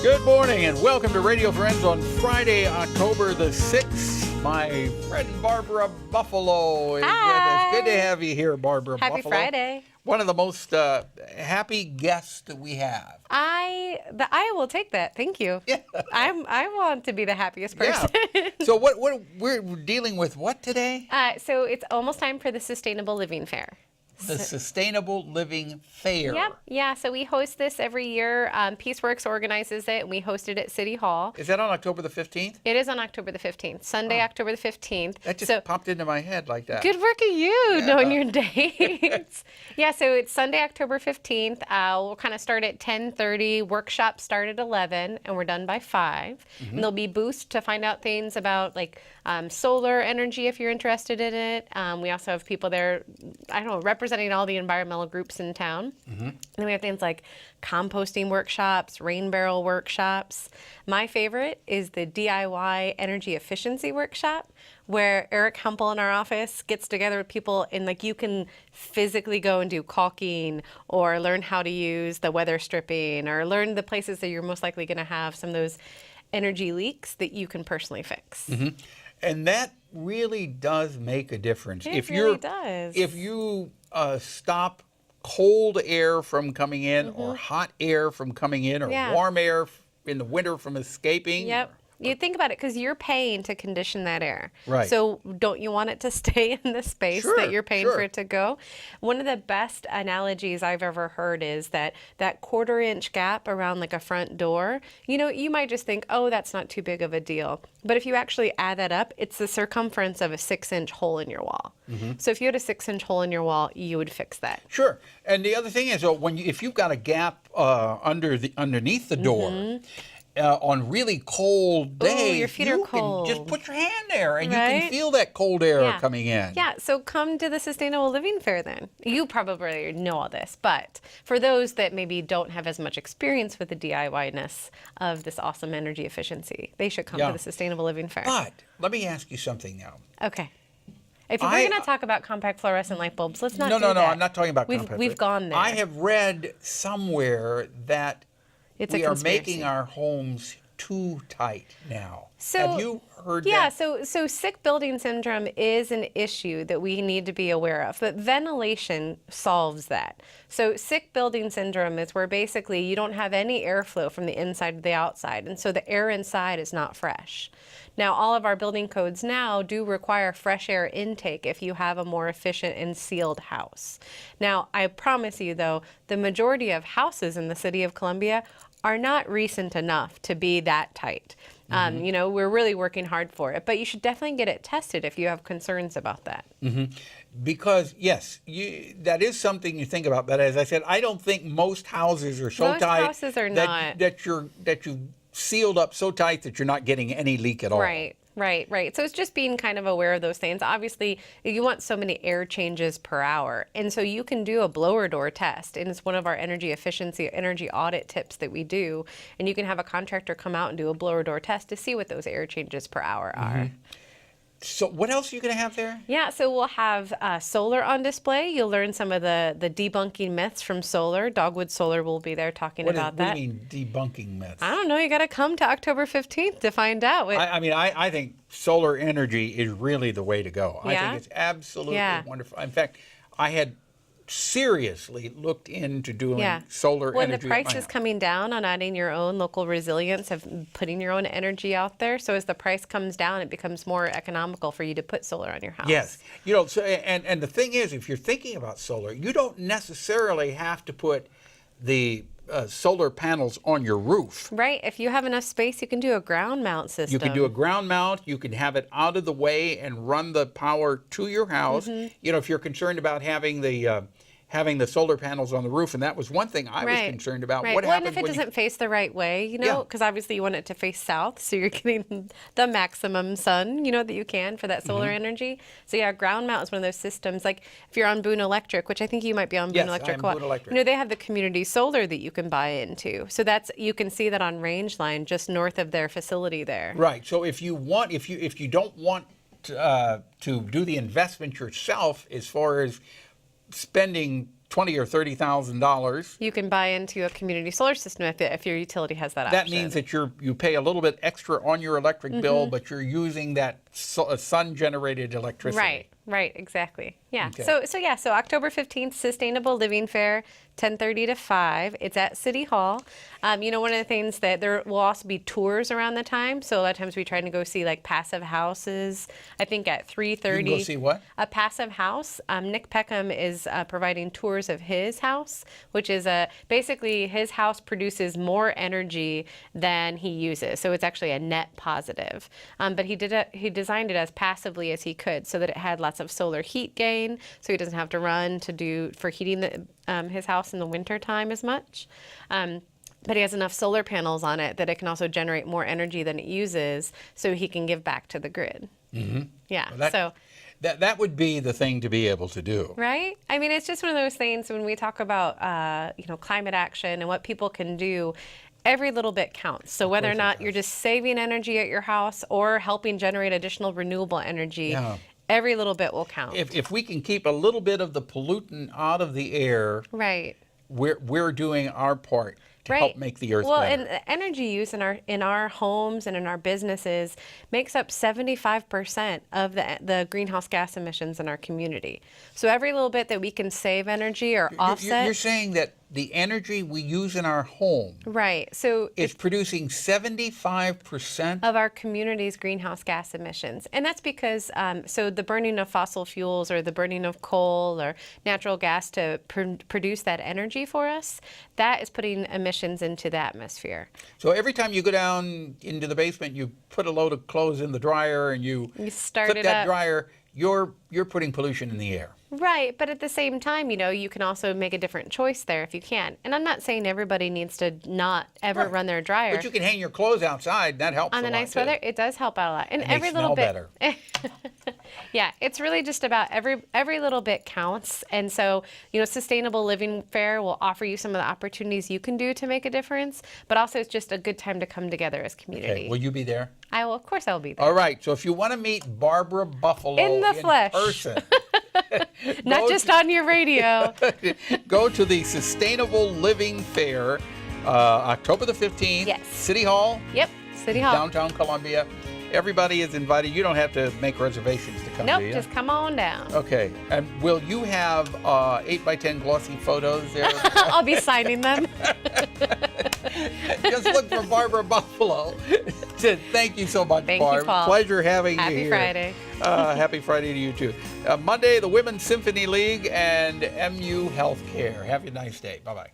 Good morning and welcome to Radio Friends on Friday, October the 6th. My friend Barbara Buffalo is with us. Good to have you here, Barbara Happy Buffalo. Friday. One of the most happy guests that we have. I will take that. Thank you. Yeah. I want to be the happiest person. Yeah. So what we're dealing with what today? So it's almost time for the Sustainable Living Fair. The Sustainable Living Fair. Yep. Yeah. So we host this every year. Peaceworks organizes it, and we host it at City Hall. Is that on October the 15th? It is on October the 15th, Sunday, October the 15th. That just popped into my head like that. Good work of you, knowing your dates. Yeah, so it's Sunday, October 15th. We'll kind of start at 10:30. Workshops start at 11, and we're done by 5. And there'll be booths to find out things about like solar energy if you're interested in it. We also have people there, representing all the environmental groups in town. And then we have things like composting workshops, rain barrel workshops. My favorite is the DIY energy efficiency workshop, where Eric Hempel in our office gets together with people and like you can physically go and do caulking or learn how to use the weather stripping or learn the places that you're most likely going to have some of those energy leaks that you can personally fix. And that really does make a difference. It really does. If you stop cold air from coming in or hot air from coming in or warm air in the winter from escaping. Yep. You think about it because you're paying to condition that air. Right. So don't you want it to stay in the space that you're paying for it to go? One of the best analogies I've ever heard is that 1/4-inch gap around like a front door, you might just think, oh, that's not too big of a deal. But if you actually add that up, it's the circumference of a 6-inch hole in your wall. So if you had a 6-inch hole in your wall, you would fix that. Sure. And the other thing is, if you've got a gap underneath the door, on really cold days, your feet are cold. Can just put your hand there and you can feel that cold air coming in. Yeah, so come to the Sustainable Living Fair then. You probably know all this, but for those that maybe don't have as much experience with the DIY-ness of this awesome energy efficiency, they should come to the Sustainable Living Fair. But let me ask you something now. Okay. If we're going to talk about compact fluorescent light bulbs, let's not do that. No, I'm not talking about compact. We've gone there. I have read somewhere that we are making our homes too tight now. Have you heard that? Yeah, so sick building syndrome is an issue that we need to be aware of, but ventilation solves that. So sick building syndrome is where basically you don't have any airflow from the inside to the outside, and so the air inside is not fresh. Now, all of our building codes now do require fresh air intake if you have a more efficient and sealed house. Now, I promise you, though, the majority of houses in the city of Columbia are not recent enough to be that tight. We're really working hard for it, but you should definitely get it tested if you have concerns about that. Because, yes, that is something you think about. But as I said, I don't think most houses are so tight houses are not. that you've sealed up so tight that you're not getting any leak at all. Right. So it's just being kind of aware of those things. Obviously, you want so many air changes per hour. And so you can do a blower door test. And it's one of our energy efficiency, energy audit tips that we do. And you can have a contractor come out and do a blower door test to see what those air changes per hour are. So what else are you going to have there? Yeah, so we'll have solar on display. You'll learn some of the debunking myths from solar. Dogwood Solar will be there talking about that. What do you mean debunking myths? I don't know. You got to come to October 15th to find out. I think solar energy is really the way to go. I think it's absolutely wonderful. In fact, I had seriously looked into doing solar energy. When the price is coming down on adding your own local resilience of putting your own energy out there, so as the price comes down, it becomes more economical for you to put solar on your house. Yes, and the thing is, if you're thinking about solar, you don't necessarily have to put the solar panels on your roof. Right. If you have enough space, you can do a ground mount system. You can do a ground mount. You can have it out of the way and run the power to your house. If you're concerned about having the solar panels on the roof, and that was one thing I was concerned about. What happens if it doesn't face the right way, because obviously you want it to face south, so you're getting the maximum sun, that you can for that solar energy. So ground mount is one of those systems. Like if you're on Boone Electric, which I think you might be on Boone Electric. Boone Electric. They have the community solar that you can buy into. So you can see that on Range Line just north of their facility there. Right. So if you don't want to do the investment yourself, as far as spending $20,000 or $30,000. You can buy into a community solar system if your utility has that option. That means that you pay a little bit extra on your electric bill, but you're using that sun-generated electricity. Right, exactly. Yeah. Okay. So October 15th, Sustainable Living Fair, 10:30 to 5. It's at City Hall. One of the things that there will also be tours around the time. So a lot of times we try to go see like passive houses. I think at 3:30. You can go see what? A passive house. Nick Peckham is providing tours of his house, which is basically his house produces more energy than he uses. So it's actually a net positive. But he designed it as passively as he could so that it had lots of solar heat gain, so he doesn't have to run for heating his house in the winter time as much. But he has enough solar panels on it that it can also generate more energy than it uses, so he can give back to the grid. Mm-hmm. Yeah. Well, that would be the thing to be able to do. Right? I mean, it's just one of those things when we talk about climate action and what people can do. Every little bit counts. So whether or not you're just saving energy at your house or helping generate additional renewable energy, every little bit will count. If we can keep a little bit of the pollutant out of the air, right, we're doing our part to help make the earth better. And energy use in our homes and in our businesses makes up 75% of the greenhouse gas emissions in our community. So every little bit that we can save energy or offset. You're saying that the energy we use in our home is producing 75% of our community's greenhouse gas emissions. And that's because so the burning of fossil fuels or the burning of coal or natural gas to produce that energy for us, that is putting emissions into the atmosphere. So every time you go down into the basement, you put a load of clothes in the dryer and you flip that dryer, you're putting pollution in the air. Right, but at the same time, you can also make a different choice there if you can. And I'm not saying everybody needs to not ever run their dryer. But you can hang your clothes outside. That helps on the nice weather. It does help out a lot. And it every makes little bit better. Yeah, it's really just about every little bit counts. And so, Sustainable Living Fair will offer you some of the opportunities you can do to make a difference, but also it's just a good time to come together as community. Okay, will you be there? I will, of course I will be there. All right, so if you want to meet Barbara Buffaloe in the flesh, person, not just on your radio. Go to the Sustainable Living Fair, October the 15th. Yes. City Hall. Yep, City Hall. Downtown Columbia. Everybody is invited. You don't have to make reservations to come. Nope, just come on down. Okay. And will you have 8x10 glossy photos there? I'll be signing them. Just look for Barbara Buffaloe. Thank you so much, Thank Barb. you, Paul. Pleasure having you here. Happy Friday. Happy Friday to you, too. Monday, the Women's Symphony League and MU Healthcare. Have a nice day. Bye-bye.